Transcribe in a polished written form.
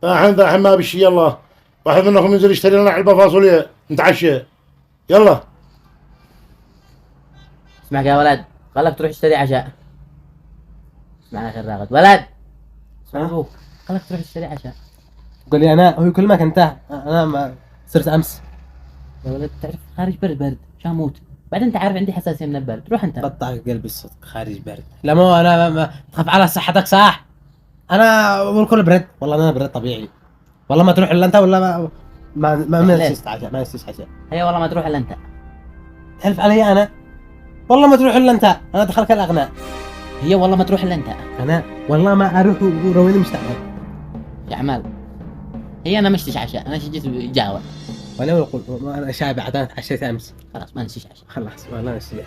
الحين ما بشي. يلا واحد منكم ينزل يشتري لنا علبة فاصوليا نتعشى. يلا. اسمعك يا ولد، خلك تروح تشتري عشاء. اسمعنا يا راغد ولد. اسمع ابوك، خلك تروح تشتري عشاء. قال لي انا هو كل ما كنت انا ما صرت امس. يا ولد تعرف خارج برد مش هموت. بعدين انت عارف عندي حساسية من البرد، روح انت. قطع قلبي الصدق، خارج برد. لا مو انا ما تخاف على صحتك صح؟ انا والكل برد، والله انا برد طبيعي. والله ما تروح الا انت ولا ما نسيت عشاء، ما نسيت عشاء. هي والله ما تروح الا انت. تحلف علي انا؟ والله ما تروح الا انت، انا ادخلك الاغنى. هي والله ما تروح الا انت. انا والله ما اروح ورويني مستعمل. يا عمال، هي انا مشتش عشاء، انا جيت جاوة. وانا اقول انا شايب بعد انا تعشيت امس. خلاص ما نسيش عشاء. خلاص والله نسيت.